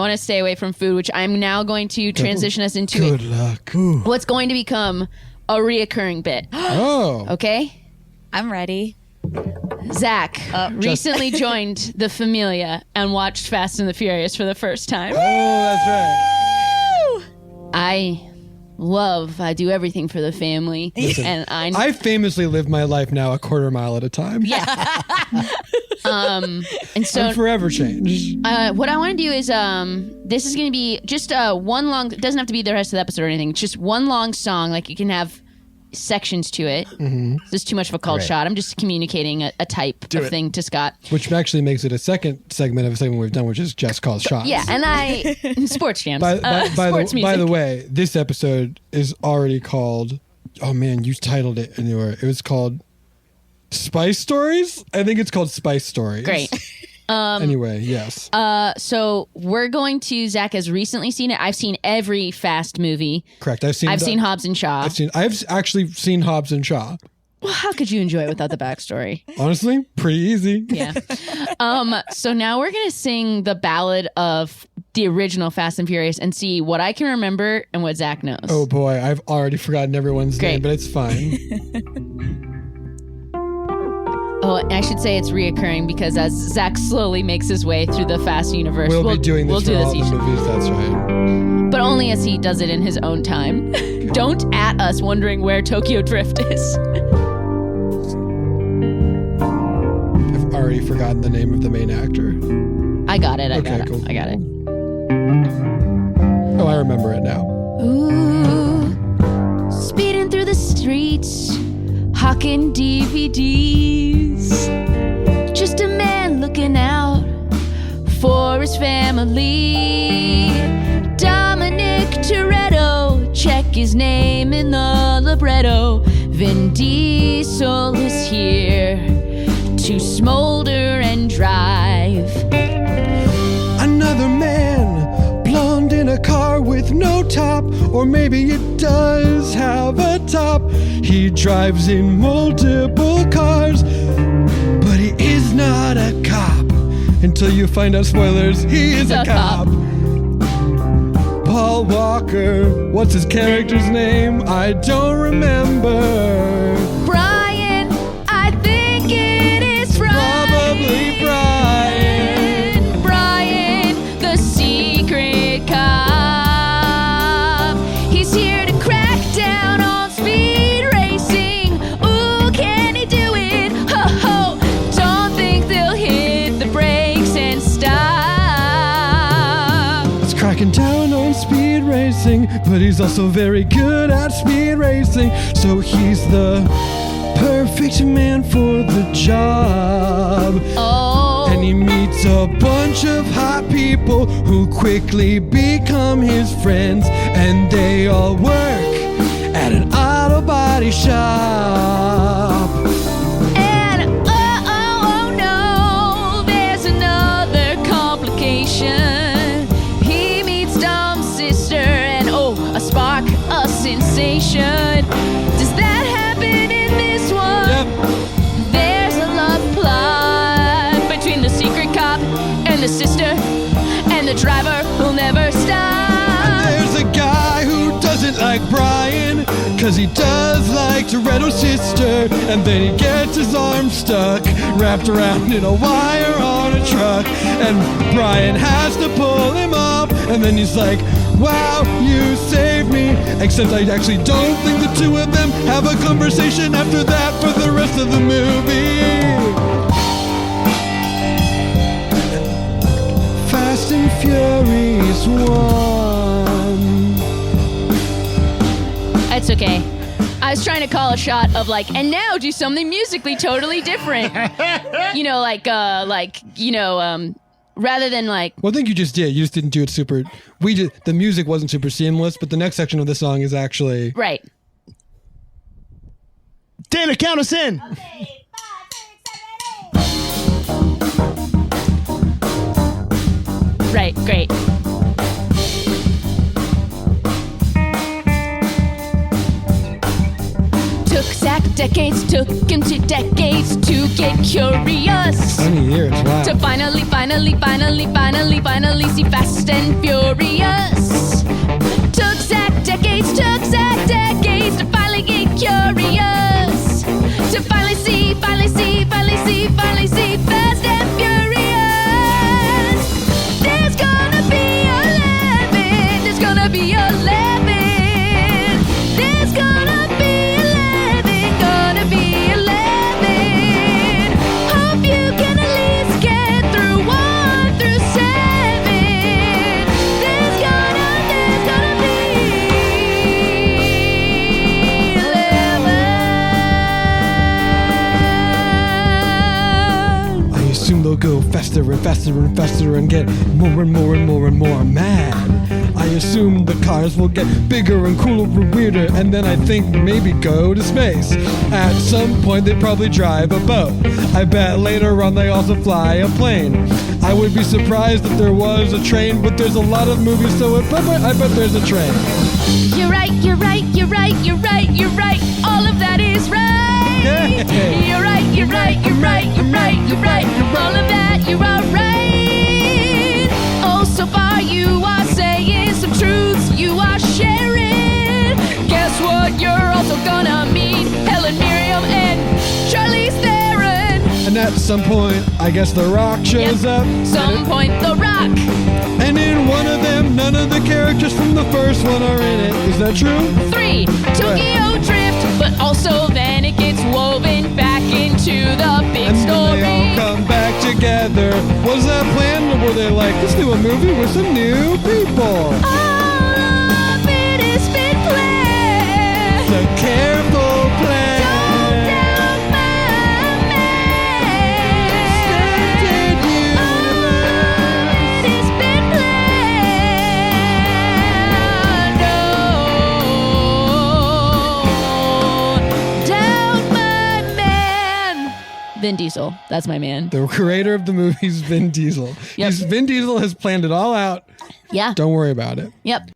want to stay away from food, which I'm now going to transition us into Good luck. what's going to become a reoccurring bit. Oh. Okay? I'm ready. Zach recently joined the Familia and watched Fast and the Furious for the first time. Oh, that's right. I do everything for the family. Listen, and I famously live my life now a quarter mile at a time. Yeah. And so I'm forever changed. what I want to do is this is going to be just one long, it doesn't have to be the rest of the episode or anything. It's just one long song. Like you can have sections to it. Mm-hmm. This is too much of a cold shot. I'm just communicating a type of thing to Scott. Which actually makes it a second segment of a segment we've done, which is just called Shots. Yeah, and sports jams. By Sports music. the way, this episode is already called, oh man, you titled it anywhere. It was called Spice Stories? I think it's called Spice Stories. Great. Anyway, yes. So we're going to, Zach has recently seen it. I've seen every Fast movie. Correct. I've seen Hobbs and Shaw. I've actually seen Hobbs and Shaw. Well, how could you enjoy it without the backstory? Honestly, pretty easy. Yeah. So now we're going to sing the ballad of the original Fast and Furious and see what I can remember and what Zach knows. Oh boy, I've already forgotten everyone's Great. name, but it's fine. Oh, and I should say it's reoccurring because as Zach slowly makes his way through the Fast universe, We'll be doing this for all the movies, that's right. But only as he does it in his own time. Don't at us wondering where Tokyo Drift is. I've already forgotten the name of the main actor. I got it. I Okay, got cool. it. I got it. Oh, I remember it now. Ooh, speeding through the streets, hawking DVDs. Just a man looking out for his family. Dominic Toretto, check his name in the libretto. Vin Diesel is here to smolder and drive. Another man, blonde in a car with no top, or maybe it does have a top. He drives in multiple cars, but he is not a cop. Until you find out, spoilers, he is a cop. Paul Walker, what's his character's name? I don't remember. Brian, I think it is Brian. Probably Brian. Brian, the secret cop. He's here to crack down on speed racing. Ooh, can he do it? Ho ho! Don't think they'll hit the brakes and stop. He's cracking down on speed racing, but he's also very good at speed racing. So he's the perfect man for the job. Oh. And he meets a bunch of hot people who quickly become his friends, and they all work at an auto body shop. And oh no, there's another complication. He meets Dom's sister and a spark, a sensation. Does that happen in this one? Yep. There's a love plot between the secret cop and the sister and the driver who'll never stop. There's a guy who doesn't like Brian, cause he does like Toretto's sister. And then he gets his arm stuck, wrapped around in a wire on a truck. And Brian has to pull him up, and then he's like, wow, you saved me. Except I actually don't think the two of them have a conversation after that for the rest of the movie. Fast and Furious 1. It's okay. I was trying to call a shot of like, and now do something musically totally different. Rather than like. Well, I think you just did. You just didn't do it super. The music wasn't super seamless, but the next section of the song is actually. Right. Dana, count us in. Okay, 5, 6, 7, 8. Right. Great. Took Zach decades, took him 2 decades to get curious. 20 years, wow. To finally see Fast and Furious. Took Zach decades to finally get curious. To finally see Fast and Furious. There's gonna be 11. There's gonna be 11. There's gonna be 11. Gonna be 11. Hope you can at least get through 1 through 7. There's gonna be 11. I assume they'll go faster and faster and faster and get more and more and more and more mad. I assume the cars will get bigger and cooler and weirder, and then I think maybe go to space. At some point they probably drive a boat. I bet later on they also fly a plane. I would be surprised if there was a train, but there's a lot of movies, so I bet there's a train. You're right. All of that is right. Yay. You're right. All of that, you are right. Oh, so far you are saying some truths you are sharing. Guess what? You're also gonna meet Helen Miriam and Charlize Theron. And at some point, I guess The Rock shows up. Some point, The Rock. And in one of them, none of the characters from the first one are in it. Is that true? 3, Tokyo Drift, but also then it gets woven back into the big And story. then they all come back together. Was that planned, or were they like, let's do a movie with some new people? All of it has been planned. It's a careful plan. Don't doubt my man. Extended All of it has been planned. Don't doubt my man. Vin Diesel. That's my man. The creator of the movie's Vin Diesel. Yep. Vin Diesel has planned it all out. Yeah. Don't worry about it. Yep.